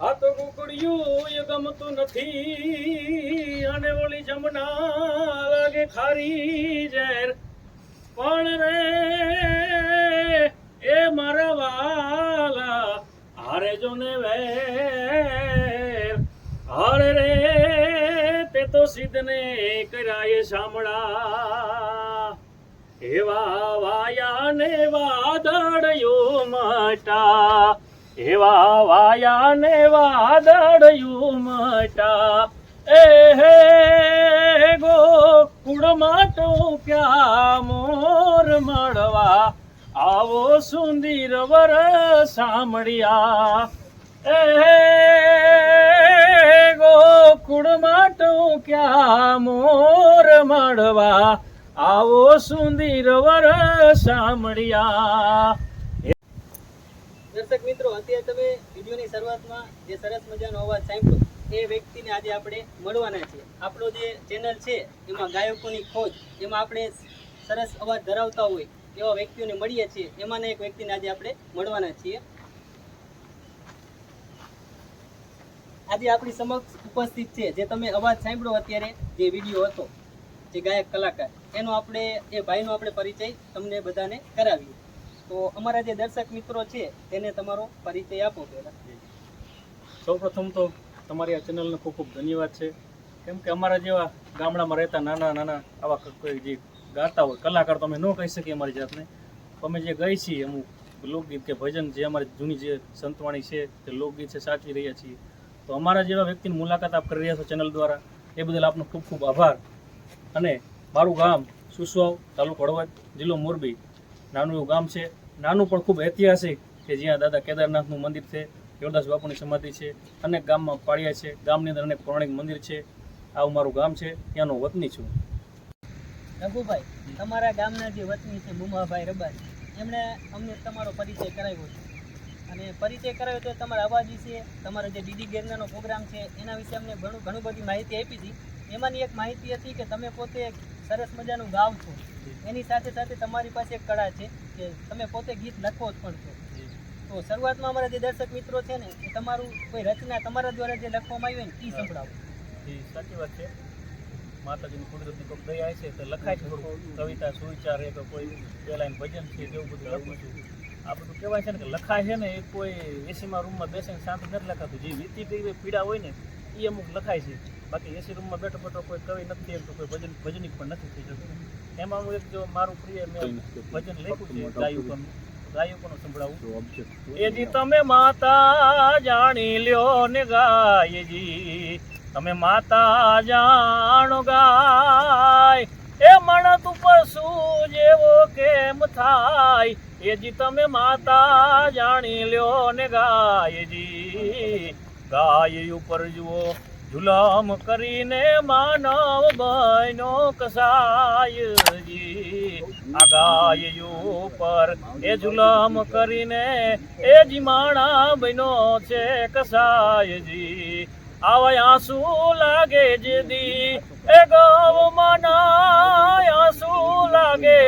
આ તો કુકડિયું ગમતું નથી અને ઓલી જમના લાગે ખારી ઝેર પણ રે એ મારા વાલા હારે જો ને વેર હારે રે તે તો સિદ્ધને કરાય શામળા એવા વાયા ને વાદળયો મટા એવા વાયા ને વાદળયો મટા એ હે ગોકુળમાં ટોપ્યા મોર મળવા આવો સુંદર વર સાંભળ્યા એ ગોકુળમાં ટોપ્યા મોર મળવા આવો સુંદર વર સાંભળ્યા। દર્શક મિત્રો, અત્યારે તમે વિડીયોની શરૂઆતમાં જે સરસ મજાનો અવાજ સાંભળ્યો એ વ્યક્તિને આજે આપણે મળવાના છીએ। આપણો જે ચેનલ છે એમાં ગાયકોની ખોજ, એમાં આપણે સરસ અવાજ ધરાવતા હોય એવા વ્યક્તિઓને મળીએ છીએ। એમાંના એક વ્યક્તિને આજે આપણે મળવાના છીએ। આજે આપણી સમક્ષ ઉપસ્થિત છે જે તમે અવાજ સાંભળ્યો અત્યારે, જે વિડીયો હતો, જે ગાયક કલાકાર, એનો આપણે એ ભાઈનો આપણે પરિચય તમને બધાને કરાવીએ। તો અમારા જે દર્શક મિત્રો છે તેને તમારો પરિચય આપો પહેલા। સૌપ્રથમ તો તમારી આ ચેનલનો ખૂબ ખૂબ ધન્યવાદ છે, કેમ કે અમારા જેવા ગામડામાં રહેતા નાના નાના આવા કોઈ જે ગાતા હોય કલાકાર તો અમે ન કહી શકીએ અમારી જાતને, અમે જે ગાઈ છીએ અમુક લોકગીત કે ભજન જે અમારી જૂની જે સંતવાણી છે તે લોકગીત છે સાચવી રહ્યા છીએ, તો અમારા જેવા વ્યક્તિની મુલાકાત આપ કરી રહ્યા છો ચેનલ દ્વારા, એ બદલ આપનો ખૂબ ખૂબ આભાર। અને મારું ગામ સુસવાવ, તાલુકો હળવદ, જિલ્લો મોરબી, નાનું એવું ગામ છે, નાનું પણ ખૂબ ઐતિહાસિક, કે જ્યાં દાદા કેદારનાથનું મંદિર છે, યોરદાસ બાપુની સમાધિ છે, અનેક ગામમાં પાળિયા છે, ગામની અંદર અનેક પૌરાણિક મંદિર છે, આવું મારું ગામ છે, ત્યાંનો વતની છું। રઘુભાઈ, તમારા ગામના જે વતની છે બુમાભાઈ રબારી, એમણે અમને તમારો પરિચય કરાવ્યો છે, અને પરિચય કરાવ્યો તો તમારા અવાજ વિશે, તમારો જે ડીડી ગેરનાનો પ્રોગ્રામ છે એના વિશે અમને ઘણું બધી માહિતી આપી હતી। એમાંની એક માહિતી હતી કે તમે પોતે સરસ મજાનું ગાવ છો, એની સાથે સાથે તમારી પાસે એક કળા છે કે તમે પોતે ગીત લખો પણ છો। તો શરૂઆતમાં અમારા જે દર્શક મિત્રો છે ને, એ તમારું કોઈ રચના તમારા દ્વારા જે લખવામાં આવી હોય ને એ સંભળાવો। સાચી વાત છે, માતાજીની કુદરતની કોઈ દયા છે તો લખાય છે, કવિતા સુવિચાર છે તો કોઈ બે લાઈન ભજન છે તેવું બધું લખું છું। આ બધું કહેવાય છે ને કે લખાય છે ને એ કોઈ એસીમાં રૂમમાં બેસીને શાંત નથી લખાતું, જે વીતી ગઈ પીડા હોય ને એ અમુક લખાય છે, બાકી એસી રૂમમાં બેઠો બેઠો કોઈ કવિ નથી તો કોઈ ભજનિક પણ નથી થઈ શકતું। એમાં હું એક જો મારું પ્રિય મેં ભજન લખ્યું છે ગાયકોનું સંભળાવું। એ જી તમે માતા જાણી લ્યો ને ગાયજી, તમે માતા જાણો ગાય, એ મણત પશુ જેવો કેમ થાય, એ જી તમે માતા જાણી લ્યો ને ગાયજી, ગાય ઉપર જુઓ જુલમ કરીને માનવ બન્યો કસાયજી, આ ગાય ઉપર એ જુલમ કરીને એ જીમાણા બન્યો છે કસાયજી, આવા આંસુ લાગે જેદી એ ગૌ માનાય, આંસુ લાગે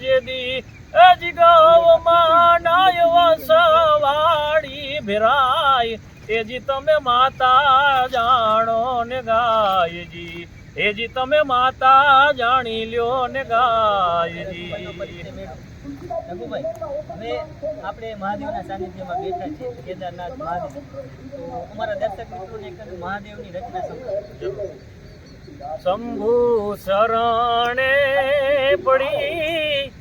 જેદી એ જી ગૌ માનાય, વસવાડી ભેરાય, એજી તમે માતા જાણો ને ગાયજી, એજી તમે માતા જાણી લ્યો ને ગાયજી। રઘુભાઈ, હવે આપણે મહાદેવના સાનિધ્યમાં બેઠા છીએ, કેદારનાથ મહાદેવ, તો અમારા દર્શક મિત્રોને એક મહાદેવની રચના સંભળાવો। શંભુ શરણે પડી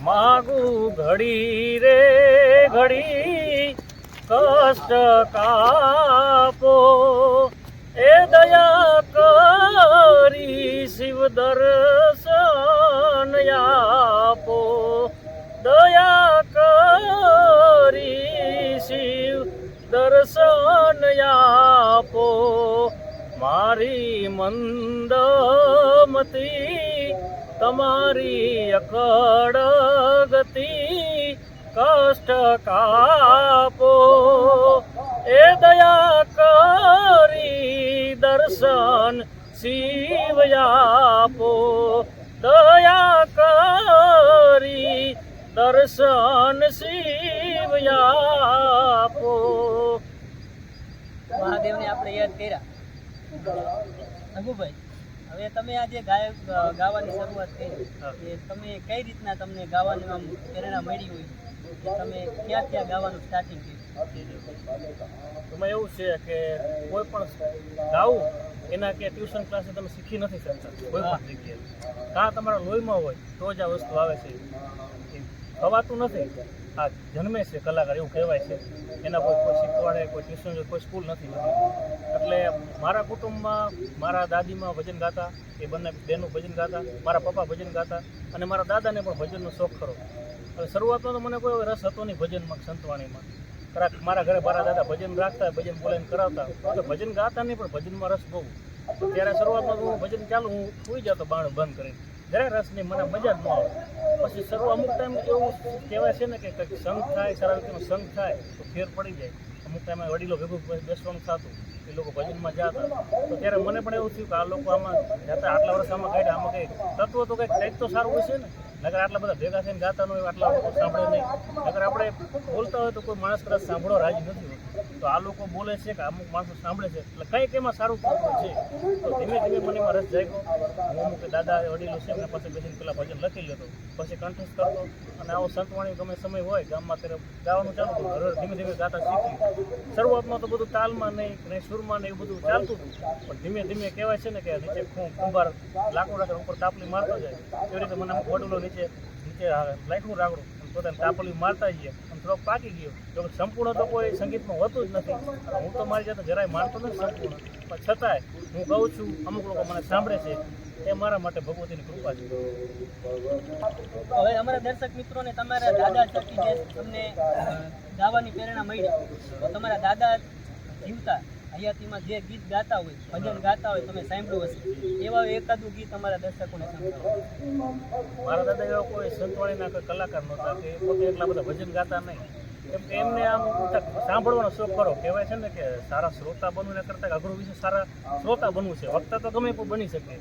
માગું ઘડી રે ઘડી, કષ્ટ કાપો એ દયા કરી શિવ દર્શન આપો, દયા કરી શિવ દર્શન આપો, મારી મંદમતી તમારી અકળ ગતિ, કષ્ટ કાપો એ દયા કરી દર્શન શિવ આપો, દયા કરી દર્શન શિવ આપો। તૈયાર કર્યા. રઘુભાઈ, હવે તમે આજે ગાવાની શરૂઆત કરી, કે તમે કઈ રીતના તમને ગાવાની આમ પ્રેરણા મળી હોય, કે તમે ક્યાં ગાવાનું સ્ટાર્ટિંગ કર્યું? એમાં એવું છે કે કોઈ પણ ગાવું એના કે ટ્યુશન ક્લાસે તમે શીખી નથી શકતા કોઈ પણ જગ્યાએ. કાં તમારા લોહીમાં હોય તો જ આ વસ્તુ આવે છે, ખવાતું નથી. આ જન્મે છે કલાકાર એવું કહેવાય છે, એના કોઈ શીખવાડે, કોઈ ટ્યુશન, કોઈ સ્કૂલ નથી હોતી. એટલે મારા કુટુંબમાં મારા દાદીમાં ભજન ગાતા, એ બંને બહેનો ભજન ગાતા, મારા પપ્પા ભજન ગાતા, અને મારા દાદાને પણ ભજનનો શોખ ખરો. હવે શરૂઆતમાં તો મને કોઈ રસ હતો નહીં ભજનમાં, સંતવાણીમાં. કદાચ મારા ઘરે મારા દાદા ભજન રાખતા, ભજન બોલાઈને કરાવતા, તો ભજન ગાતા નહીં, પણ ભજનમાં રસ બહુ. તો ત્યારે શરૂઆતમાં હું ભજન ચાલુ, હું સૂઈ જતો બાણું બંધ કરીને, જરાય રસ નહીં, મને મજા જ ન આવે. પછી શરૂ અમુક ટાઈમ એવું કહેવાય છે ને કે કંઈક સંગ થાય, સારા રીતનો સંગ થાય તો ફેર પડી જાય. અમુક ટાઈમે વડીલો ભેગું બેસવાનું થતું, એ લોકો ભજનમાં જતા, તો ત્યારે મને પણ એવું થયું કે આ લોકો આમાં જતા, આટલા વર્ષ આમાં કાઢ્યા, આમાં કંઈક તત્વ તો કંઈક તો સારું હોય છે ને. નગર આટલા બધા ભેગા થઈને ગાતા ન હોય, આટલા લોકો સાંભળે નહીં. નગર આપણે બોલતા હોય તો કોઈ માણસ કદાચ સાંભળવા રાજી નથી હોતું, તો આ લોકો બોલે છે કે અમુક માણસો સાંભળે છે, એટલે કંઈક એમાં સારું થતું છે. તો ધીમે ધીમે મને એમાં રસ જાગ્યો. હું અમુક દાદા વડીલો છે એમના પાસે બેસીને પેલા ભજન લખી લેતો, પછી કંઠસ્થ કરતો, અને આવો સંતવાણી ગમે સમય હોય ગામમાં ત્યારે ગાવાનું ચાલુ કર્યું. હવે ધીમે ધીમે ગાતા શીખ્યું. શરૂઆતમાં તો બધું તાલમાં નહીં, સુરમાં નહીં, એવું બધું ચાલતું હતું, પણ ધીમે ધીમે કહેવાય છે ને કે નીચે કુંભાર લાકડું રાખે, ઉપર તાપલી મારતો જાય, એવી રીતે મને અમુક વડીલો નીચે લાઈટનું રાગડું પોતાની તાપલી મારતા જઈએ, અને થોડોક પાકી ગયો. જો સંપૂર્ણ તો કોઈ સંગીતમાં હોતું જ નથી. હું તો મારી જાતે જરાય માનતો નથી સંપૂર્ણ, પણ છતાંય હું કહું છું, અમુક લોકો મને સાંભળે છે, એ મારા માટે ભગવતીની કૃપા છે. હવે અમારા દર્શક મિત્રોને તમારા દાદા થકી જે તમને ગાવાની પ્રેરણા મળી, તો તમારા દાદા જીવતા હયાતીમાં જે ગીત ગાતા હોય, ભજન ગાતા હોય, તમે સાંભળ્યું હશે, એવા એકાદું ગીત અમારા દર્શકોને સંભળાવો. મારા દાદા એવા કોઈ સંતવાણીના કોઈ કલાકાર નહોતા, કે પોતે એટલા બધા ભજન ગાતા નહીં. કેમ કે એમને આમ સાંભળવાનો શોખ કરો. કહેવાય છે ને કે સારા શ્રોતા બનવું એના કરતાં અઘરું વિશે સારા શ્રોતા બનવું છે. વક્તા તો ગમે પણ બની શકે,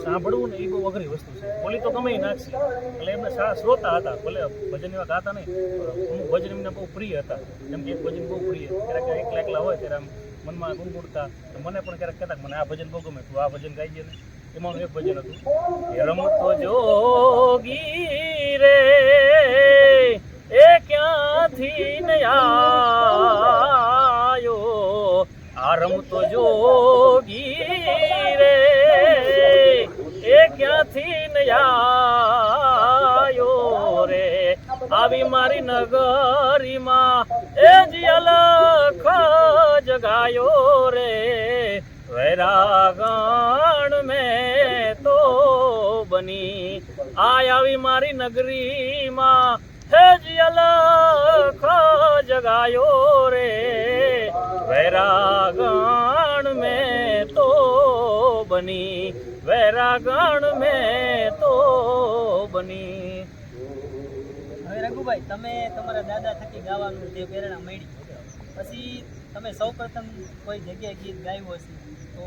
સાંભળવું ને એ બહુ અઘરી વસ્તુ છે. બોલી તો ગમે નાખશે. એટલે એમને સારા શ્રોતા હતા, ભલે ભજન એવા ગાતા નહીં, અમુક ભજન એમને બહુ પ્રિય હતા. જેમ કે એક ભજન બહુ પ્રિય, ક્યારેક એકલા એકલા હોય ત્યારે આમ મનમાં ગુણગુણતા, મને પણ ક્યારેક કહેતા મને આ ભજન બહુ ગમે, તું આ ભજન ગાઈ ને. એમાં એક ભજન હતું, રમતો જોગી રે એ ક્યાંથી ન આયો, આ રમતો જોગી રે એ ક્યાંથી ન આયો રે, આવી મારી નગરીમાં એ જ અલખ જગાયો રે, વૈરાગણ મેં તો બની આવી મારી નગરીમાં હે જ અલખ જગાયો રે, વૈરાગણ મેં તો બની, વૈરાગણ મેં તો બની. હવે રઘુભાઈ, તમે તમારા દાદા થકી ગાવાનું જે પ્રેરણા મળી, પછી તમે સૌપ્રથમ કોઈ જગ્યાએ ગીત ગાયું હશે, તો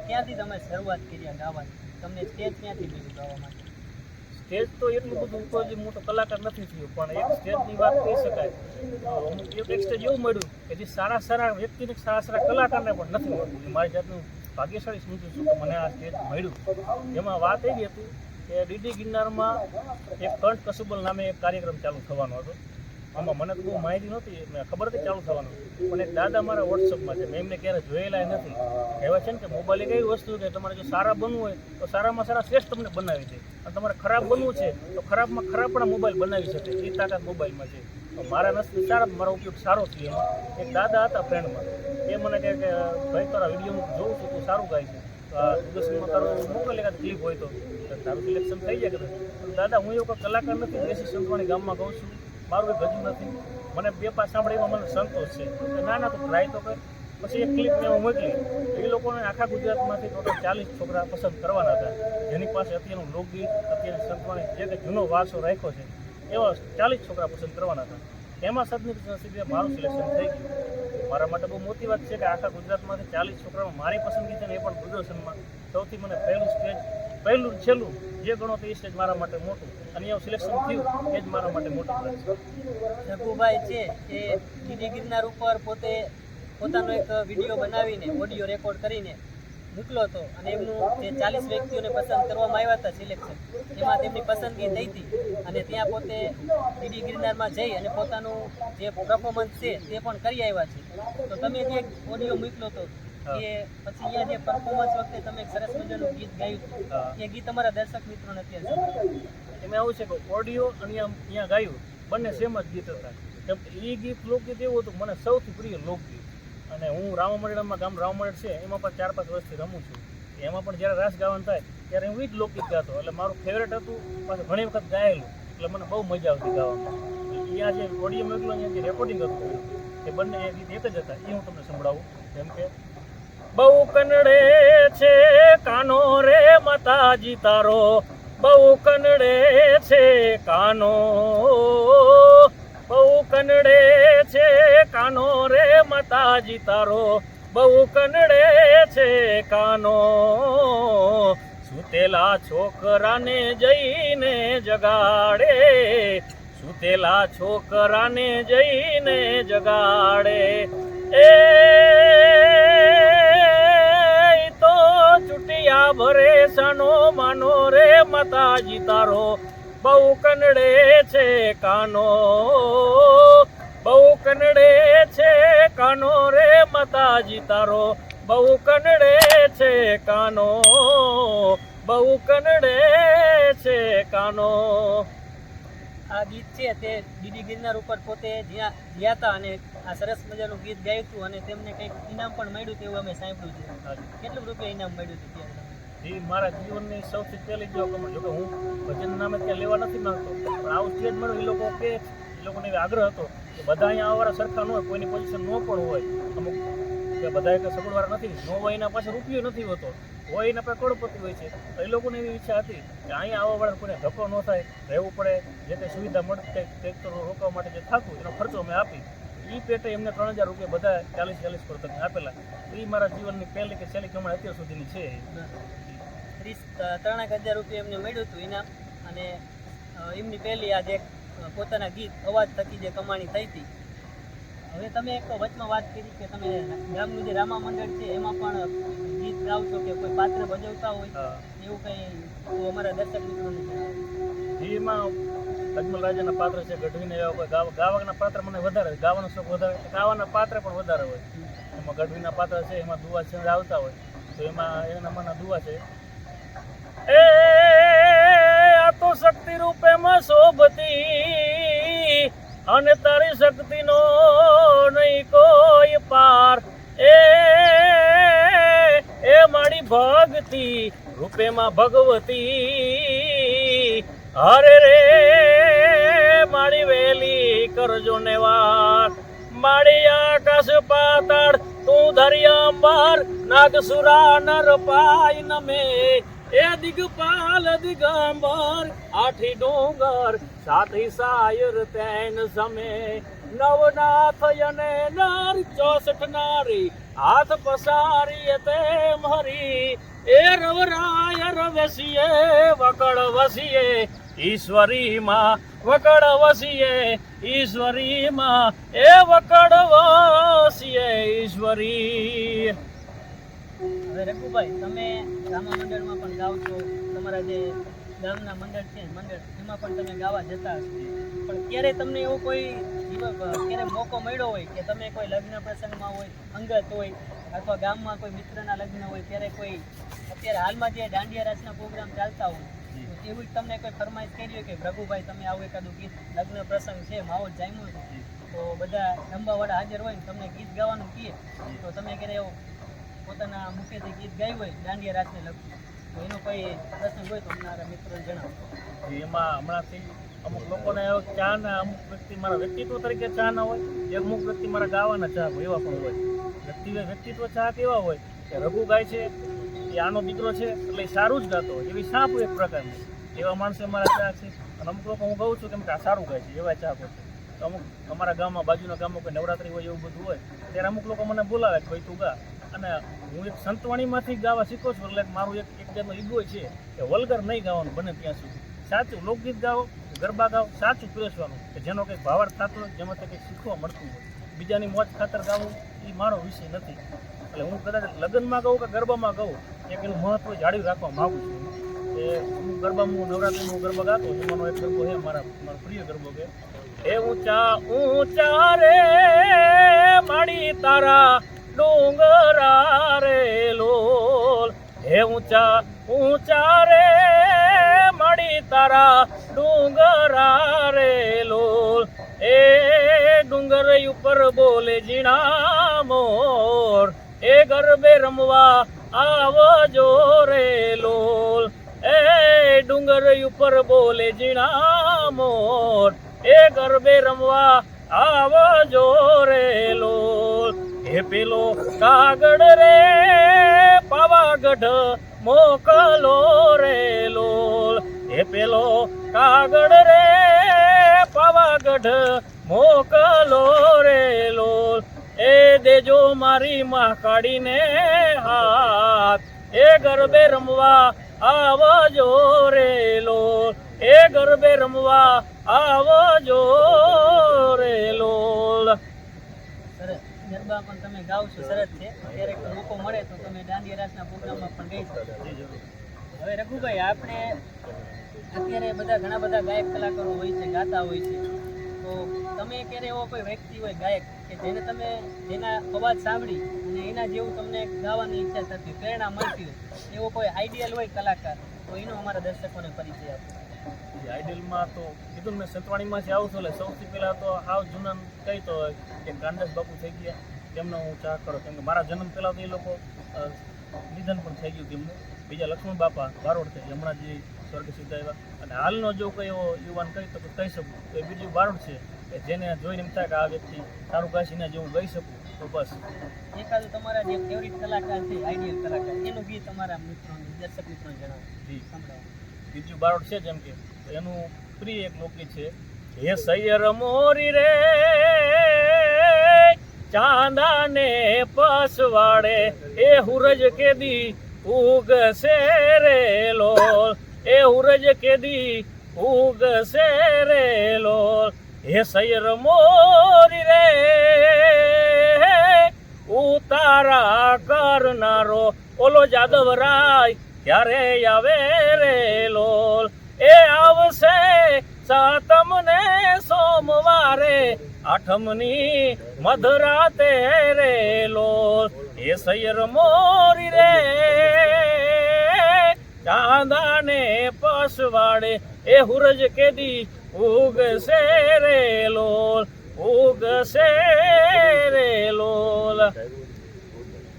ક્યાંથી તમે શરૂઆત કરી ગાવાની? તમને સ્ટેજ ક્યાંથી મળ્યું ગાવા માટે? સ્ટેજ તો એટલું બધું તો જે હું તો કલાકાર નથી થયો, પણ એક સ્ટેજની વાત કહી શકાય. અમુક એક સ્ટેજ એવું મળ્યું કે જે સારા સારા વ્યક્તિને, સારા સારા કલાકારને પણ નથી મળતું. મારી જાતનું ભાગ્યશાળી સમજું છું કે મને આ સ્ટેજ મળ્યું. એમાં વાત એવી હતી કે ડીડી ગિરનારમાં એક કંઠ કસુબલ નામે એક કાર્યક્રમ ચાલુ થવાનો હતો. આમાં મને તો બહુ માહિતી નહોતી, મેં ખબર હતી ચાલુ થવાનું, પણ એક દાદા મારા વોટ્સઅપમાં છે, મેં એમને ક્યારે જોયેલા નથી. કહેવાય છે ને કે મોબાઈલ એક એવી વસ્તુ કે તમારે જો સારા બનવું હોય તો સારામાં સારા શ્રેષ્ઠ તમને બનાવી દે, અને તમારે ખરાબ બનવું છે તો ખરાબમાં ખરાબ પણ મોબાઈલ બનાવી શકે, એ તાકાત મોબાઈલમાં છે. તો મારા નસીબ સારા, મારો ઉપયોગ સારો છે. એમાં એક દાદા હતા ફ્રેન્ડમાં, એ મને કહે કે ભાઈ તારા વિડીયો જોઉં છું, તું સારું ગાય છે, દૂરદર્શનમાં તારું મોકલે એકાદ ક્લિપ હોય તો તારું સિલેક્શન થઈ જાય. કે દાદા હું એવું કોઈ કલાકાર નથી, દેશી સંતવાણી ગામમાં ગાઉં છું, મારું એ ભજન નથી, મને બે પાસ સાંભળે એમાં મને સંતોષ છે. ના ના તો ટ્રાય તો કર. પછી એક ક્લિપ મેં હું મોકલી, એ લોકોને આખા ગુજરાતમાંથી ટોટલ 40 છોકરા પસંદ કરવાના હતા, જેની પાસે અત્યારનું લોકગીત, અત્યારની સંતવાણી જે કે જૂનો વારસો રાખ્યો છે, એવા 40 છોકરા પસંદ કરવાના હતા. એમાં સદનસીબે મારું સિલેક્શન થઈ ગયું. મારા માટે બહુ મોટી વાત છે કે આખા ગુજરાતમાંથી 40 છોકરામાં મારી પસંદગી છે ને, એ પણ દૂરદર્શનમાં. સૌથી મને પહેલું સ્ટેજ, પહેલું છેલ્લું જે ગણો તો એ સ્ટેજ મારા માટે મોટું, અને એવું સિલેક્શન થયું એ જ મારા માટે મોટી વાત છે. રઘુભાઈ છે એ ડીડી ગિરનાર ઉપર પોતે પોતાનો એક વિડીયો બનાવીને ઓડિયો રેકોર્ડ કરીને મોકલો હતો અને એમનું જે 40 વ્યક્તિઓને પસંદ કરવામાં આવ્યા હતા સિલેક્શન, એમાં તેમની પસંદગી થઈ હતી અને ત્યાં પોતે ડીડી ગિરનારમાં જઈ અને પોતાનું જે પરફોર્મન્સ છે તે પણ કરી આવ્યા છે. તો તમે જે ઓડિયો મોકલો હતો એ પછી અહીંયા જે પરફોર્મન્સ વખતે તમે એક સરસ મજાનું ગીત ગાયું હતું, એ ગીત અમારા દર્શક મિત્રોને અત્યારે સંભળાવો. એમાં એવું છે કે ઓડિયો અને અહીંયા ગાયું બંને સેમ જ ગીત હતા. કેમ કે એ ગીત લોકગીત એવું હતું મને સૌથી પ્રિય લોકગીત. અને હું રામામંડળમાં ગામ રામામંડળ છે એમાં પણ 4-5 વર્ષથી રમું છું. એમાં પણ જ્યારે રાસ ગાવાનું થાય ત્યારે હું એ જ લોકગીત ગાતો. એટલે મારું ફેવરેટ હતું, પાછું ઘણી વખત ગાયેલું, એટલે મને બહુ મજા આવતી ગાવામાં. અહીંયા જે ઓડિયો મોકલો અહીંયા જે રેકોર્ડિંગ હતું એ બંને એ ગીત એક જ હતા. એ હું તમને સંભળાવું. જેમ કે બહુ કનડે છે કાનો રે માતાજી તારો, બહુ કનડે છે કાનો, બહુ કનડે છે કાનો રે માતાજી તારો, બહુ કનડે છે કાનો, સુતેલા છોકરાને જઈને જગાડે, સુતેલા છોકરાને જઈને જગાડે, એ તો ચૂંટિયા ભરે સાનો માનો રે માતાજી તારો, બહુ કનડે છે કાનો, બહુ કનડે છે કાનો રે માતાજી તારો, બહુ કનડે છે કાનો, બહુ કનડે છે કાનો. આ ગીત છે તે ડીડી ગિરનાર ઉપર પોતે જ્યાં ગયા હતા અને આ સરસ મજાનું ગીત ગાયું હતું અને તેમને કંઈક ઇનામ પણ મળ્યું હતું એવું અમે સાંભળ્યું છે. કેટલું રૂપિયા ઇનામ મળ્યું હતું ત્યારે? એ મારા જીવનની સૌથી પહેલી જ કમાણી. જોકે હું ભજન નામે ત્યાં લેવા નથી માંગતો, પણ આવું સ્ટેજ મળ્યું એ લોકો કે એ લોકોને એવો આગ્રહ હતો કે બધા અહીંયા આવવાળા સરખા ન હોય, કોઈની પોઝિશન ન પણ હોય, અમુક કે બધા એક સગવડવાળા નથી, ન હોય એના પાસે રૂપિયો નથી હોતો, હોય એના પાસે કરોડપતિ હોય છે. તો એ લોકોને એવી ઈચ્છા હતી કે અહીંયા આવવાવાળા કોઈને ધક્કો ન થાય, રહેવું પડે, જે કંઈ સુવિધા મળતી ટ્રેક્ટરો રોકવા માટે જે થતું એનો ખર્ચો અમે આપી. એ પેટે એમને 3000 રૂપિયા બધા 40-40 પર તમને આપેલા. એ મારા જીવનની પહેલી કે છેલ્લી કમાણી અત્યાર સુધીની છે. 3000 રૂપિયા એમને મળ્યું હતું ઇનામ અને એમની પહેલી આ જે પોતાના ગીત અવાજ થકી જે કમાણી થઈ હતી. હવે તમે એક વચમાં વાત કરી કે તમે ગામનું જે રામા મંડળ છે એમાં પણ ગીત ગાવ છો કે કોઈ પાત્ર ભજવતા હોય એવું કંઈ તો અમારા દર્શક મિત્રોને જણાવો. એમાં અજમલ રાજાના પાત્ર છે, ગઢવીને એવા કોઈ ગાવાના પાત્ર મને વધારે, ગાવાનો શોખ વધારે, ગાવાના પાત્ર પણ વધારે હોય. એમાં ગઢવીના પાત્ર છે, એમાં દુવા છંદ આવતા હોય, તો એમાં એના મના દુવા છે, એ આ તો શક્તિ રૂપે માં શોભતી અને તારી શક્તિનો નહીં કોઈ પાર, એ મારી ભક્તિ રૂપે માં ભગવતી, હરે રે મારી વેલી કરજો ને વાર, મારી આકાશ પાતાળ તું ધરિયાંબર, નાગસુરા નર પાય નમે, એ દિગપાલ દિગંબર, આઠી ડુંગર સાથી સાયર તેન સમે, નવનાથ અને નર 64 નારી, હાથ પસારી તેમ હરી, એ રવરાય રવસીએ વકળ વસીએ ઈશ્વરી માં, વકળ વસીએ ઈશ્વરી માં, એ વકળ વસીએ ઈશ્વરી. હવે રઘુભાઈ, તમે રામા મંડળમાં પણ ગાવ છો, તમારા જે ગામના મંડળ છે મંડળ એમાં પણ તમે ગાવા જતા હશો, પણ ક્યારે તમને એવો કોઈ ક્યારે મોકો મળ્યો હોય કે તમે કોઈ લગ્ન પ્રસંગમાં હોય, અંગત હોય અથવા ગામમાં કોઈ મિત્રના લગ્ન હોય ત્યારે કોઈ અત્યારે હાલમાં જે દાંડિયા રાસના પ્રોગ્રામ ચાલતા હોય તો એવું તમને કોઈ ફરમાઈશ કરી હોય કે રઘુભાઈ તમે આવું એકાદું ગીત, લગ્ન પ્રસંગ છે, માહોલ જામ્યો છે, તો બધા ડંબાવાળા હાજર હોય ને તમને ગીત ગાવાનું કહે તો તમે ક્યારે એવું પોતાના મુખ્યથી ગીત ગાયું હોય દાંડિયા રાસને લગતું, તો એનો કોઈ પ્રસંગ હોય તો અમારા મિત્રોને જણાવો. એમાં હમણાંથી અમુક લોકોને ચાના, અમુક વ્યક્તિ મારા વ્યક્તિત્વ તરીકે ચા ના હોય, અમુક વ્યક્તિ મારા ગાવાના ચા હોય, એવા પણ હોય. વ્યક્તિત્વ ચા કેવા હોય કે રઘુ ગાય છે, એ આનો દીકરો છે એટલે સારું જ ગાતો હોય, એવી છાપ એક પ્રકારની, એવા માણસો મારા ચા છે. અને અમુક લોકો હું કહું છું કેમ કે આ સારું ગાય છે એવા ચા હોય છે. તો અમુક અમારા ગામમાં, બાજુના ગામમાં કોઈ નવરાત્રી હોય એવું બધું હોય ત્યારે અમુક લોકો મને બોલાવે કે ભાઈ તું ગા. અને હું એક સંતવાણીમાંથી ગાવા શીખું છું, એટલે મારું એક જાતનો ઈગો છે કે વલ્ગર નહીં ગાવાનું બને ત્યાં સુધી, સાચું લોકગીત ગાઓ, ગરબા ગાઓ, સાચું પીરસવાનું કે જેનો કંઈક ભાવાર્થ થતો હોય, જેમાંથી કંઈક શીખવા મળતું હોય, બીજાની મોજ ખાતર ગાવું એ મારો વિષય નથી. એટલે હું કદાચ લગ્નમાં ગાઉં કે ગરબામાં ગાઉં એક એનું મહત્વ જાળવી રાખવા માગું છું. કે હું ગરબામાં નવરાત્રિમાં ગરબા ગાતો એમાંનો એક ગરબો છે મારો પ્રિય ગરબો કે એ ઊંચા ઊંચા રે માડી તારા ડુંગરા રે લોલ, હે ઊંચા ઊંચા રે માડી તારા ડુંગરા રે લોલ, એ ડુંગર ઉપર બોલે ઝીણા મોર, એ ગરબે રમવા આવજો રે લોલ, એ ડુંગર ઉપર બોલે ઝીણા મોર, એ ગરબે રમવા આવજો રે લોલ, એ પેલો કાગળ રે પાવાગઢ મોકલો રે લોલ, એ પેલો કાગળ રે પાવાગઢ મોકલો રે લોલ, એ દેજો મારી મહાકાળીને હાથ, એ ગરબે રમવા આવજો રે લોલ, એ ગરબે રમવા આવજો રે લોલ. સરસ, ગરબા પણ તમે ગાઓ છો, સરસ છે. ક્યારેક મોકો મળે તો તમે દાંડિયા રાસના પ્રોગ્રામમાં પણ ગઈ શકો. હવે રઘુભાઈ, આપણે અત્યારે ઘણા બધા ગાયક કલાકારો હોય છે, ગાતા હોય છે, તો તમે ક્યારે એવો કોઈ વ્યક્તિ હોય ગાયક કે જેના અવાજ સાંભળી અને એના જેવું તમને ગાવાની ઈચ્છા થતી, પ્રેરણા મળતી હોય, એવો કોઈ આઈડિયલ હોય કલાકાર, તો એનો અમારા દર્શકોને પરિચય આપો. આઈડિયલમાં તો કીધું મેં સતવાણીમાંથી આવું છું. એટલે સૌથી પહેલાં તો હાવ જૂના કહી તો કે કાનદાસ બાપુ થઈ ગયા, તેમનો હું ચાહ કરું, કેમ કે મારા જન્મ પહેલાં તો એ લોકો નિધન પણ થઈ ગયું તેમનું. બીજા લક્ષ્મણ બાપા બારોડ છે, હમણાં જે સ્વર્ગ સિદ્ધ આવ્યા. અને હાલનો જો કોઈ એવો યુવાન કહી તો કહી શકું તો એ બીજું બારોડ છે, કે જેને જોઈને એમ થાય કે આ વ્યક્તિ સારું ગાશીને જેવું ગાઈ શકું તો બસ. એકાદું તમારા જે ફેવરિટ કલાકાર છે, આઈડિયલ કલાકાર, એનું ગીત તમારા મિત્રોને, દર્શક મિત્રોને જણાવો. જી, સંભળાવો. બીજું બારોડ છે જેમ કે એનું પ્રિય એક લોકગીત છે, હે સૈયર મોરી રે ચાંદાને પસવાડે, એ હુરજ કેદી ઉગશે રે લોલ, એ હુરજ કેદી ઉગશે રે લોલ, હે સૈયર મોરી રે ઉતારા કરનારો ઓલો જાદવરાય ક્યારે આવે રે લોલ, એ આવશે સાતમને સોમવારે, આઠમની મધરાતે રે લોલ, એ સૈયર મોરી રે ચાંદાને પસવાડે, એ હુરજ કેદી ઉગશે રે લોલ, ઉગશે રે લોલ.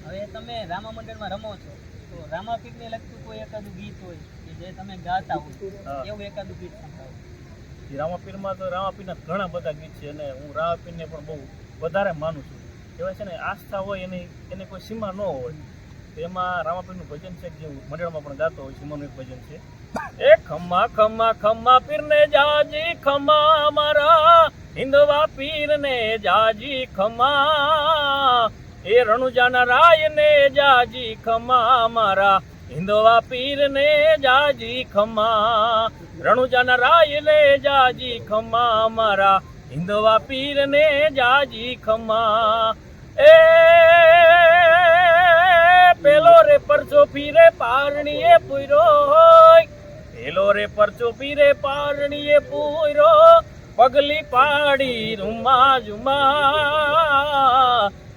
હવે તમે રામા મંડળમાં રમો છો, તો રામાપીરને લગતું કોઈ એકાદું ગીત હોય કે જે તમે ગાતા હોય, એવું એકાદું ગીત સંભળાવો. રામાપીરમાં તો રામાપીરના ઘણા બધા ગીત છે, અને હું રામાપીરને પણ બહુ વધારે માનું છું. કહેવાય છે ને, આસ્થા હોય એને કોઈ સીમા ન હોય. તો એમાં રામાપીરનું ભજન છે જે હું મંડળમાં પણ ગાતો હોય, સીમાનું એક ભજન છે, એ ખમ્મા ખમ્મા ખમ્મા પીરને જાજી ખમ્મા, મારા હિંદવા પીરને જાજી ખમ્મા, એ રણુજાના રાયને જાજી ખમ્મા, મારા હિંદવા પીરને જાજી ખમ્મા, રણુજાના રાયને જાજી ખમ્મા, મારા હિંદવા પીરને જાજી ખમ્મા, એ પેલો રે પરચો પીરે પારણીએ પૂરો, પેલો રે પરચો પીરે પારણીએ પૂરો, પગલી પાડી રૂમા જુમા,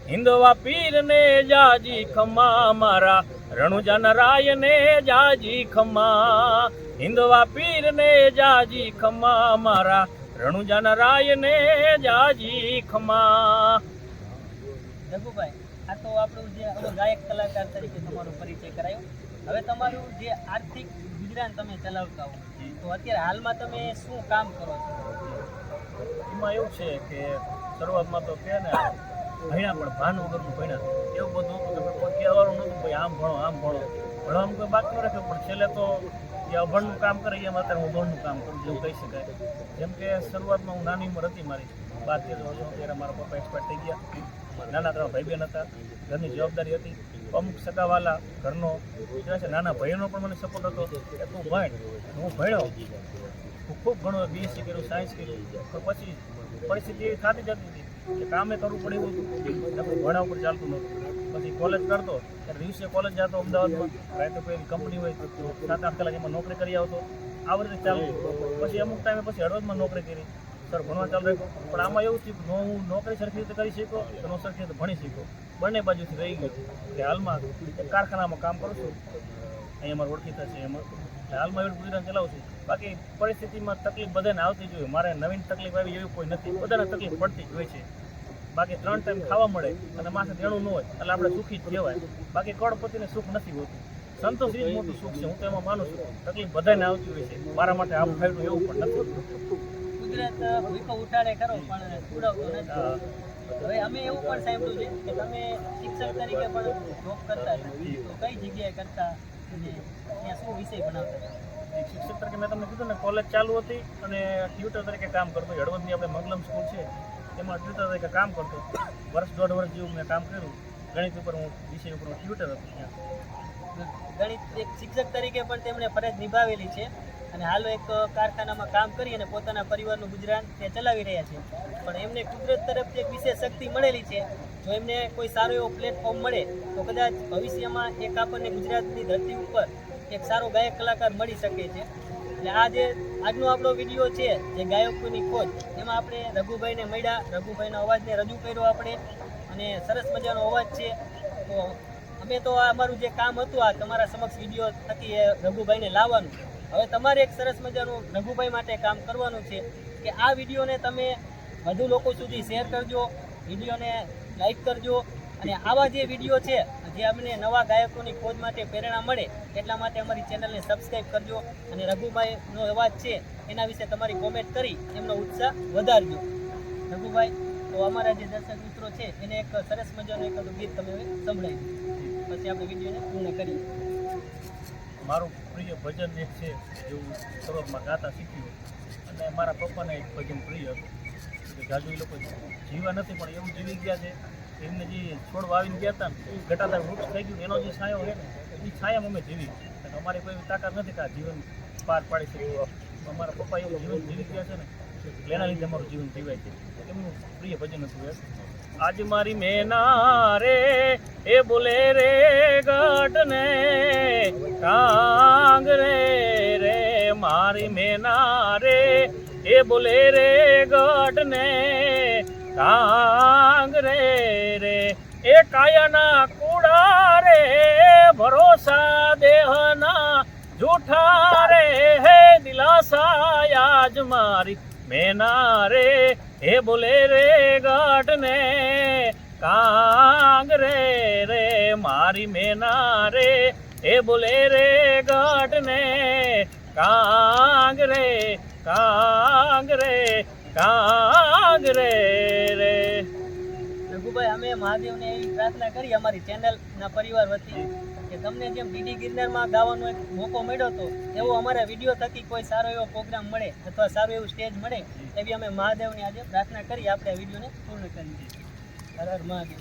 હિંદવા પીરને જાજી ખમ્મા, મારા રણુજાના રાયને જાજી ખમ્મા, હિંદવા પીરને જાજી ખમ્મા, મારા રણુજાના રાયને જાજી ખમ્મા. રઘુભાઈ, આ તો આપણું જે ગાયક કલાકાર તરીકે તમારો પરિચય કરાયો. હવે તમારું જે આર્થિક ગુજરાન તમે ચલાવતા હો, તો અત્યારે હાલમાં તમે શું કામ કરો છો? એમાં એવું છે કે શરૂઆતમાં તો કે ને ભણ્યા પણ ભાન વગરનું ભણ્યા, એવું બધું હતું કે કોઈ કહેવાનું નહોતું, ભાઈ આમ ભણો આમ ભણો, ભણવામાં કોઈ બાકી ન રાખ્યું. પણ છેલ્લે તો જે અભણનું કામ કરે એમ અત્યારે હું ભણનું કામ કરું એવું કહી શકાય. જેમ કે શરૂઆતમાં હું નાની ઉંમર હતી મારી 12-13 વર્ષ, ત્યારે મારા પપ્પા એક્સપાયર થઈ ગયા. નાના 3 ભાઈ બહેન હતા, ઘરની જવાબદારી હતી. અમુક સગાવાલા ઘરનો છે, નાના ભાઈઓનો પણ મને સપોર્ટ હતો કે તું ભણ. હું ભણ્યો, હું ખૂબ ઘણું BSc કર્યું, સાયન્સ કર્યું, પણ પછી પરિસ્થિતિ એવી થતી જતી હતી કે કામે કરવું પડે એવું હતું આપણે ભણા ઉપર ચાલતું નહોતું. પછી કોલેજ કરતો ત્યારે દિવસે કોલેજ જતો અમદાવાદમાં, રાતે કોઈ એવી કંપની હોય તો 7-8 કલાક એમાં નોકરી કરી આવતો, આ રીતે ચાલતું. પછી અમુક ટાઈમે પછી હળવદમાં નોકરી કરી, સર ભણવા ચાલુ રાખ્યું. પણ આમાં એવું થયું કે હું નોકરી સરખી રીતે કરી શક્યો કે ન સરખી રીતે ભણી શક્યો, બંને બાજુથી રહી ગયું. એટલે હાલમાં એક કારખાનામાં કામ કરું છું, અહીંયા અમારે ઓળખીતા છે એમાં. એટલે હાલમાં એવું ગુજરાન ચલાવું છું. બાકી પરિસ્થિતિમાં તકલીફ બધાને આવતી જ હોય, મારે નવીન તકલીફ આવી એવી કોઈ નથી, બધાને તકલીફ પડતી જ હોય છે. બાકી 3 ટાઈમ ખાવા મળે અને માથે દેણું ન હોય એટલે આપણે સુખી જ કહેવાય. બાકી કરોડપતિને સુખ નથી હોતું, સંતોષ એ જ મોટું સુખ છે, હું તો એમાં માનું છું. તકલીફ બધાને આવતી હોય છે, મારા માટે આમ ફાયદો એવું પણ નથી. કુદરત ભૂકો ઉઠાડે ખરો પણ ઉડાવતો નથી. હવે અમે એવું પણ સાંભળ્યું છે કે તમે શિક્ષક તરીકે પણ જોબ કરતા હતા, તો કઈ જગ્યાએ કરતા અને ત્યાં શું વિષય ભણાવતા? એક શિક્ષક તરીકે મેં તમને કીધું ને, કોલેજ ચાલુ હતી અને ટ્યુટર તરીકે કામ કરતો. હળવદની આપણે મંગલમ સ્કૂલ છે એમાં ટ્યુટર તરીકે કામ કરતો. 1.5 વર્ષ જેવું મેં કામ કર્યું. ગણિત ઉપર હું વિષય ઉપર હું ટ્યુટર હતો ત્યાં. ગણિત એક શિક્ષક તરીકે પણ તેમણે ફરજ નિભાવેલી છે અને હાલ એક કારખાનામાં કામ કરી અને પોતાના પરિવારનું ગુજરાન તે ચલાવી રહ્યા છે. પણ એમને કુદરત તરફથી એક વિશેષ શક્તિ મળેલી છે. જો એમને કોઈ સારો એવો પ્લેટફોર્મ મળે તો કદાચ ભવિષ્યમાં એક આપણને ગુજરાતની ધરતી ઉપર એક સારો ગાયક કલાકાર મળી શકે છે. એટલે આજનો આપણો વિડીયો છે જે ગાયકોની ખોજ, એમાં આપણે રઘુભાઈને મળ્યા, રઘુભાઈનો અવાજને રજૂ કર્યો આપણે, અને સરસ મજાનો અવાજ છે. તો અમે તો આ અમારું જે કામ હતું આ તમારા સમક્ષ વિડીયો થકી એ રઘુભાઈને લાવવાનું. હવે તમારે એક સરસ મજાનું રઘુભાઈ માટે કામ કરવાનું છે કે આ વિડીયોને તમે વધુ લોકો સુધી શેર કરજો, વિડીયોને લાઈક કરજો, અને આવા જે વિડીયો છે જે અમને નવા ગાયકોની ખોજ માટે પ્રેરણા મળે એટલા માટે અમારી ચેનલને સબસ્ક્રાઈબ કરજો, અને રઘુભાઈનો અવાજ છે એના વિશે તમારી કોમેન્ટ કરી એમનો ઉત્સાહ વધારજો. રઘુભાઈ, તો અમારા જે દર્શક મિત્રો છે એને એક સરસ મજાનું એકાદું ગીત તમે હવે સંભળાવી દો, પછી આપણે વિડીયોને પૂર્ણ કરીએ. મારું પ્રિય ભજન એક છે જેવું શરૂઆતમાં ગાતા શીખ્યું, અને મારા પપ્પાને એક ભજન પ્રિય હતું કે ગાજુ એ લોકો જીવા નથી પણ એવું જીવી ગયા છે. એમને જે છોડ વાવીને ગયા હતા ને ઘટાદાર વૃક્ષ થઈ ગયું, એનો જે છાંયો છે ને એ છાયામાં અમે જીવી. અમારી કોઈ એવી તાકાત નથી કે આ જીવન પાર પાડી શકીએ. અમારા પપ્પા એવું જીવન જીવી ગયા છે ને એટલે એના લીધે અમારું જીવન જીવાય છે. એમનું પ્રિય ભજન હતું એ, આજ મારી મેના રે એ બોલે રે ગઢને કાંગ રે રે, મારી મેના રે એ બોલે રે ગઢને કાંગ રે રે, એ કાયાના કુડા રે ભરોસા દેહના જૂઠા રે, હે દિલાસા આજ મારી મેના રે એ બોલે રે ગઢને કાંગ રે રે, મારી મેના રે એ બોલે રે ગઢને કાંગ રે કાંગ રે કાંગ રે રે. રઘુભાઈ, અમે મહાદેવને એવી પ્રાર્થના કરી અમારી ચેનલના પરિવાર વતી કે તમને જેમ ડીડી ગિરનારમાં ગાવાનો એક મોકો મળ્યો હતો એવો અમારા વિડીયો થકી કોઈ સારો એવો પ્રોગ્રામ મળે અથવા સારું એવું સ્ટેજ મળે એવી અમે મહાદેવની આજે પ્રાર્થના કરી આપણે આ વિડીયોને પૂર્ણ કરીએ. હર હર મહાદેવ.